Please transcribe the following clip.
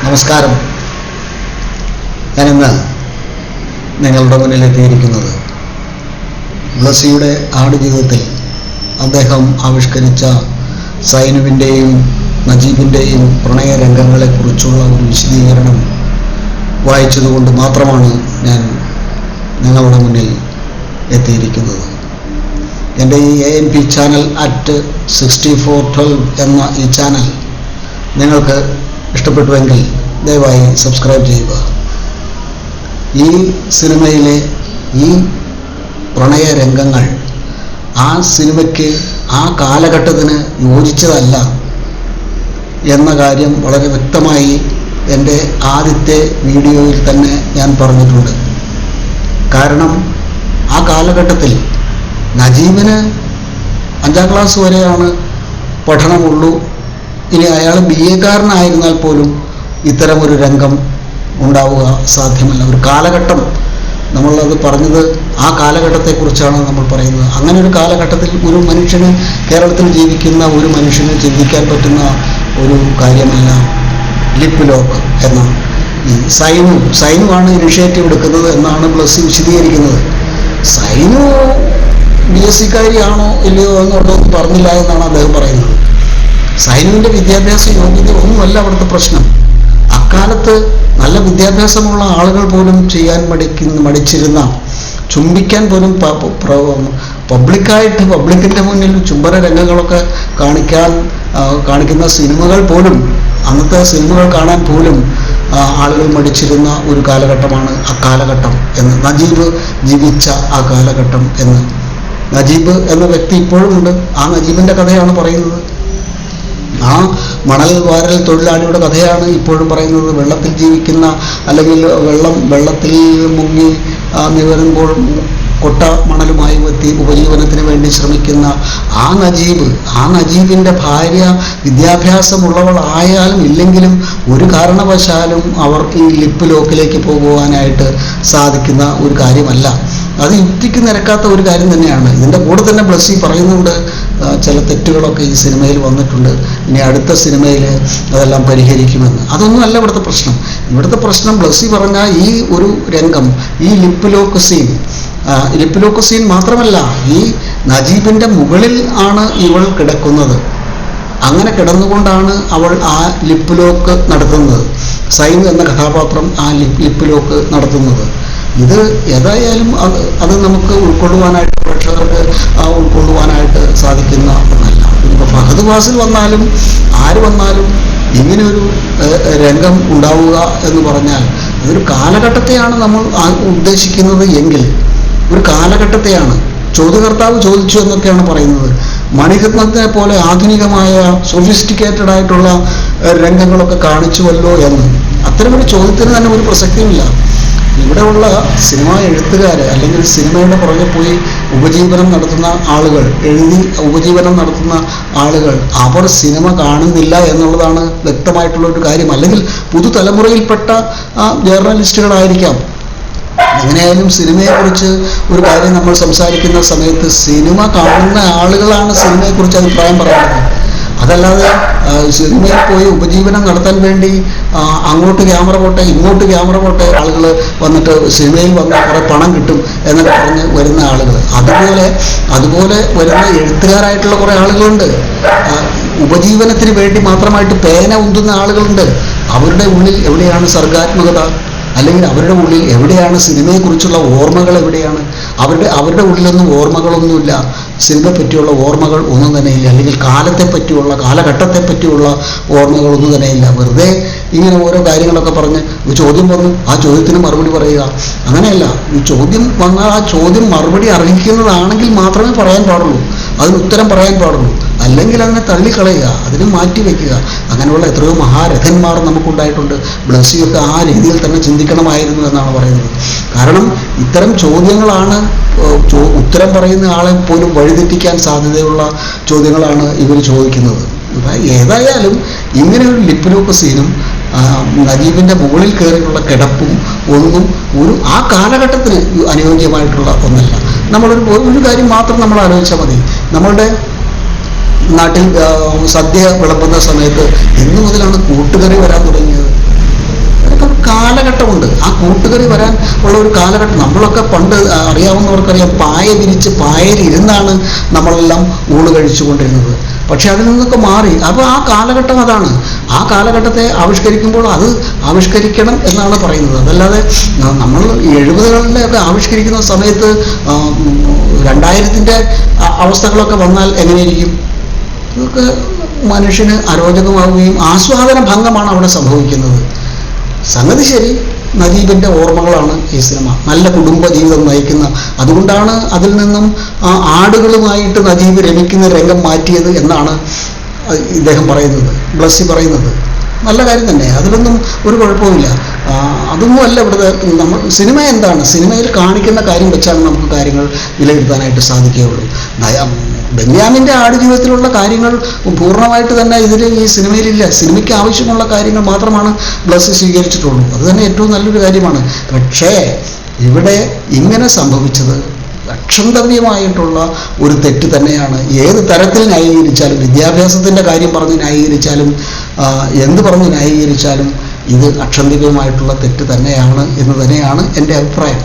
നമസ്കാരം. ഞാനിന്ന് നിങ്ങളുടെ മുന്നിലെത്തിയിരിക്കുന്നത് ബ്ലസ്സിയുടെ ആടുജീവിതത്തിൽ അദ്ദേഹം ആവിഷ്കരിച്ച സൈനുവിൻ്റെയും നജീബിൻ്റെയും പ്രണയരംഗങ്ങളെക്കുറിച്ചുള്ള ഒരു വിശദീകരണം വായിച്ചതുകൊണ്ട് മാത്രമാണ് ഞാൻ നിങ്ങളുടെ മുന്നിൽ എത്തിയിരിക്കുന്നത്. എൻ്റെ ഈ ANP ചാനൽ @6412 എന്ന ഈ ചാനൽ നിങ്ങൾക്ക് ഇഷ്ടപ്പെട്ടുവെങ്കിൽ ദയവായി സബ്സ്ക്രൈബ് ചെയ്യുക. ഈ സിനിമയിലെ ഈ പ്രണയരംഗങ്ങൾ ആ സിനിമയ്ക്ക് ആ കാലഘട്ടത്തിന് യോജിച്ചതല്ല എന്ന കാര്യം വളരെ വ്യക്തമായി എൻ്റെ ആദ്യത്തെ വീഡിയോയിൽ തന്നെ ഞാൻ പറഞ്ഞിട്ടുണ്ട്. കാരണം ആ കാലഘട്ടത്തിൽ നജീബിന് 5ാം ക്ലാസ് വരെയാണ് പഠനമുള്ളൂ. ഇനി അയാൾ BA-കാരനായിരുന്നാൽ പോലും ഇത്തരമൊരു രംഗം ഉണ്ടാവുക സാധ്യമല്ല. ഒരു കാലഘട്ടം, നമ്മളത് പറഞ്ഞത് ആ കാലഘട്ടത്തെക്കുറിച്ചാണ് നമ്മൾ പറയുന്നത്. അങ്ങനെ ഒരു കാലഘട്ടത്തിൽ ഒരു മനുഷ്യന്, കേരളത്തിൽ ജീവിക്കുന്ന ഒരു മനുഷ്യന് ചിന്തിക്കാൻ പറ്റുന്ന ഒരു കാര്യമല്ല ലിപ്പ് ലോക്ക് എന്ന ഈ സൈനുവാണ് ഇനിഷ്യേറ്റീവ് എടുക്കുന്നത് എന്നാണ് ബ്ലസ്സി വിശദീകരിക്കുന്നത്. സൈനു BSc-കാരിയാണോ ഇല്ലയോ എന്നുള്ളതൊന്നും പറഞ്ഞില്ല എന്നാണ് അദ്ദേഹം പറയുന്നത്. സൈനുവിൻ്റെ വിദ്യാഭ്യാസ യോഗ്യത ഒന്നുമല്ല അവിടുത്തെ പ്രശ്നം. അക്കാലത്ത് നല്ല വിദ്യാഭ്യാസമുള്ള ആളുകൾ പോലും ചെയ്യാൻ മടിച്ചിരുന്ന, ചുംബിക്കാൻ പോലും പബ്ലിക്കിൻ്റെ മുന്നിൽ ചുംബന രംഗങ്ങളൊക്കെ കാണിക്കുന്ന സിനിമകൾ പോലും, അന്നത്തെ സിനിമകൾ കാണാൻ പോലും ആളുകൾ മടിച്ചിരുന്ന ഒരു കാലഘട്ടമാണ് അക്കാലഘട്ടം എന്ന്, നജീബ് ജീവിച്ച ആ കാലഘട്ടം എന്ന്. നജീബ് എന്ന വ്യക്തി ഇപ്പോഴും ഉണ്ട്. ആ നജീബിൻ്റെ കഥയാണ് പറയുന്നത്. ആ മണൽ വാരൽ തൊഴിലാളിയുടെ കഥയാണ് ഇപ്പോഴും പറയുന്നത്. വെള്ളത്തിൽ ജീവിക്കുന്ന, അല്ലെങ്കിൽ വെള്ളത്തിൽ മുങ്ങി നിവരുമ്പോൾ കൊട്ട മണലുമായി എത്തി ഉപജീവനത്തിന് വേണ്ടി ശ്രമിക്കുന്ന ആ നജീബിൻ്റെ ഭാര്യ വിദ്യാഭ്യാസമുള്ളവൾ ആയാലും ഇല്ലെങ്കിലും ഒരു കാരണവശാലും അവർ ഈ ലിപ്പ് ലോക്കിലേക്ക് പോകുവാനായിട്ട് സാധിക്കുന്ന ഒരു കാര്യമല്ല. അത് യുക്തിക്ക് നിരക്കാത്ത ഒരു കാര്യം തന്നെയാണ്. ഇതിൻ്റെ കൂടെ തന്നെ ബ്ലസ്സി പറയുന്നുണ്ട് ചില തെറ്റുകളൊക്കെ ഈ സിനിമയിൽ വന്നിട്ടുണ്ട്, ഇനി അടുത്ത സിനിമയിൽ അതെല്ലാം പരിഹരിക്കുമെന്ന്. അതൊന്നുമല്ല ഇവിടുത്തെ പ്രശ്നം. ഇവിടുത്തെ പ്രശ്നം ബ്ലസ്സി പറഞ്ഞ ഈ ഒരു രംഗം, ഈ ലിപ്പ് ലോക്ക് സീൻ മാത്രമല്ല, ഈ നജീബിൻ്റെ മുകളിൽ ആണ് ഇവൾ കിടക്കുന്നത്. അങ്ങനെ കിടന്നുകൊണ്ടാണ് അവൾ ആ ലിപ്പ് ലോക്ക് നടത്തുന്നത്. സൈനു എന്ന കഥാപാത്രം ആ ലിപ്പ് ലോക്ക് നടത്തുന്നത്. ഇത് ഏതായാലും അത് നമുക്ക് ഉൾക്കൊള്ളുവാനായിട്ട്, പ്രേക്ഷകർക്ക് ഉൾക്കൊള്ളുവാനായിട്ട് സാധിക്കുന്ന ഒന്നല്ല. ഇപ്പോൾ ഫഹദ് ഫാസിൽ വന്നാലും ആര് വന്നാലും ഇങ്ങനെയൊരു രംഗം ഉണ്ടാവുക എന്ന് പറഞ്ഞാൽ അതൊരു കാലഘട്ടത്തെയാണ് നമ്മൾ ഉദ്ദേശിക്കുന്നത് എങ്കിൽ, ഒരു കാലഘട്ടത്തെയാണ്. ചോദ്യകർത്താവ് ചോദിച്ചു എന്നൊക്കെയാണ് പറയുന്നത്. മണിരത്നത്തെ പോലെ ആധുനികമായ സൊഫിസ്റ്റിക്കേറ്റഡ് ആയിട്ടുള്ള രംഗങ്ങളൊക്കെ കാണിച്ചുവല്ലോ എന്ന്. അത്തരമൊരു ചോദ്യത്തിന് തന്നെ ഒരു പ്രസക്തിയുമില്ല. ഇവിടെയുള്ള സിനിമാ എഴുത്തുകാർ, അല്ലെങ്കിൽ സിനിമയുടെ പുറകെ പോയി ഉപജീവനം നടത്തുന്ന ആളുകൾ, എഴുതി ഉപജീവനം നടത്തുന്ന ആളുകൾ, അവർ സിനിമ കാണുന്നില്ല എന്നുള്ളതാണ് വ്യക്തമായിട്ടുള്ള ഒരു കാര്യം. അല്ലെങ്കിൽ പുതുതലമുറയിൽപ്പെട്ട ജേർണലിസ്റ്റുകളായിരിക്കാം. എങ്ങനെയായാലും സിനിമയെക്കുറിച്ച് ഒരു കാര്യം നമ്മൾ സംസാരിക്കുന്ന സമയത്ത് സിനിമ കാണുന്ന ആളുകളാണ് സിനിമയെക്കുറിച്ച് അഭിപ്രായം പറയുന്നത്. അതല്ലാതെ സിനിമയിൽ പോയി ഉപജീവനം നടത്താൻ വേണ്ടി അങ്ങോട്ട് ക്യാമറ പോട്ടെ ഇങ്ങോട്ട് ക്യാമറ പോട്ടെ ആളുകൾ വന്നിട്ട് സിനിമയിൽ വന്നാൽ കുറേ പണം കിട്ടും എന്നൊക്കെ പറഞ്ഞ് വരുന്ന ആളുകൾ, അതുപോലെ വരുന്ന എഴുത്തുകാരായിട്ടുള്ള കുറേ ആളുകളുണ്ട്. ഉപജീവനത്തിന് വേണ്ടി മാത്രമായിട്ട് പേന ഉന്തുന്ന ആളുകളുണ്ട്. അവരുടെ ഉള്ളിൽ എവിടെയാണ് സർഗാത്മകത? അല്ലെങ്കിൽ അവരുടെ ഉള്ളിൽ എവിടെയാണ് സിനിമയെക്കുറിച്ചുള്ള ഓർമ്മകൾ? എവിടെയാണ് അവരുടെ ഉള്ളിലൊന്നും ഓർമ്മകളൊന്നുമില്ല. സിനിമയെ പറ്റിയുള്ള ഓർമ്മകൾ ഒന്നും തന്നെയില്ല. അല്ലെങ്കിൽ കാലഘട്ടത്തെ പറ്റിയുള്ള ഓർമ്മകളൊന്നും തന്നെയില്ല. വെറുതെ ഇങ്ങനെ ഓരോ കാര്യങ്ങളൊക്കെ പറഞ്ഞ് ഒരു ചോദ്യം വന്നു, ആ ചോദ്യത്തിന് മറുപടി പറയുക. അങ്ങനെയല്ല. ഈ ചോദ്യം വന്നാൽ ആ ചോദ്യം മറുപടി അർഹിക്കുന്നതാണെങ്കിൽ മാത്രമേ പറയാൻ പാടുള്ളൂ, അതിന് ഉത്തരം പറയാൻ പാടുള്ളൂ. അല്ലെങ്കിൽ അതിനെ തള്ളിക്കളയുക, അതിനെ മാറ്റിവെക്കുക. അങ്ങനെയുള്ള എത്രയോ മഹാരഥന്മാർ നമുക്കുണ്ടായിട്ടുണ്ട്. ബ്ലസ്സിയൊക്കെ ആ രീതിയിൽ തന്നെ ചിന്തിക്കണമായിരുന്നു എന്നാണ് പറയുന്നത്. കാരണം ഇത്തരം ചോദ്യങ്ങളാണ് ഉത്തരം പറയുന്ന ആളെ പോലും വഴിതെറ്റിക്കാൻ സാധ്യതയുള്ള ചോദ്യങ്ങളാണ് ഇവർ ചോദിക്കുന്നത്. ഏതായാലും ഇങ്ങനെ ഒരു ലിപ്പ് ലോക്ക് സീനും നജീബിൻ്റെ മുകളിൽ കയറിയുള്ള കിടപ്പും ഒന്നും ആ കാലഘട്ടത്തിന് അനുയോജ്യമായിട്ടുള്ള ഒന്നല്ല. ഒരു കാര്യം മാത്രം നമ്മൾ ആലോചിച്ചാൽ മതി. നമ്മളുടെ നാട്ടിൽ സദ്യ വിളമ്പുന്ന സമയത്ത് എന്നു മുതലാണ് കൂട്ടുകറി വരാൻ തുടങ്ങിയത്? കാലഘട്ടമുണ്ട്. ആ കൂട്ടുകറി വരാൻ ഉള്ള ഒരു കാലഘട്ടം. നമ്മളൊക്കെ പണ്ട് അറിയാവുന്നവർക്കറിയാം, പായ വിരിച്ച് പായലിരുന്നാണ് നമ്മളെല്ലാം ഊണ് കഴിച്ചുകൊണ്ടിരുന്നത്. പക്ഷെ അതിൽ നിന്നൊക്കെ മാറി. അപ്പോൾ ആ കാലഘട്ടം അതാണ്. ആ കാലഘട്ടത്തെ ആവിഷ്കരിക്കുമ്പോൾ അത് ആവിഷ്കരിക്കണം എന്നാണ് പറയുന്നത്. അതല്ലാതെ നമ്മൾ 70കളിലൊക്കെ ആവിഷ്കരിക്കുന്ന സമയത്ത് 2000-ൻ്റെ അവസ്ഥകളൊക്കെ വന്നാൽ എങ്ങനെയിരിക്കും? ഇതൊക്കെ മനുഷ്യന് അരോചകമാവുകയും ആസ്വാദന ഭംഗമാണ് അവിടെ സംഭവിക്കുന്നത്. സംഗതി ശരി, നജീബിൻ്റെ ഓർമ്മകളാണ് ഈ സിനിമ. നല്ല കുടുംബ ജീവിതം നയിക്കുന്ന, അതുകൊണ്ടാണ് അതിൽ നിന്നും ആടുകളുമായിട്ട് നജീബ് രമിക്കുന്ന രംഗം മാറ്റിയത് എന്നാണ് ഇദ്ദേഹം പറയുന്നത്, ബ്ലസ്സി പറയുന്നത്. നല്ല കാര്യം തന്നെ, അതിലൊന്നും ഒരു കുഴപ്പമില്ല. അതൊന്നുമല്ല ഇവിടുത്തെ നമ്മൾ സിനിമ എന്താണ്, സിനിമയിൽ കാണിക്കുന്ന കാര്യം വെച്ചാണ് നമുക്ക് കാര്യങ്ങൾ വിലയിരുത്താനായിട്ട് സാധിക്കുകയുള്ളൂ. ബെന്യാമിൻ്റെ ആടുജീവിതത്തിലുള്ള കാര്യങ്ങൾ പൂർണ്ണമായിട്ട് തന്നെ ഈ സിനിമയിലില്ല. സിനിമയ്ക്ക് ആവശ്യമുള്ള കാര്യങ്ങൾ മാത്രമാണ് ബ്ലസ്സി സ്വീകരിച്ചിട്ടുള്ളൂ. അത് തന്നെ ഏറ്റവും നല്ലൊരു കാര്യമാണ്. പക്ഷേ ഇവിടെ ഇങ്ങനെ സംഭവിച്ചത് അക്ഷന്തവ്യമായിട്ടുള്ള ഒരു തെറ്റ് തന്നെയാണ്. ഏത് തരത്തിൽ ന്യായീകരിച്ചാലും, വിദ്യാഭ്യാസത്തിൻ്റെ കാര്യം പറഞ്ഞ് ന്യായീകരിച്ചാലും, എന്ത് പറഞ്ഞ് ന്യായീകരിച്ചാലും ഇത് അക്ഷന്തവ്യമായിട്ടുള്ള തെറ്റ് തന്നെയാണ് എന്ന് തന്നെയാണ് എൻ്റെ അഭിപ്രായം.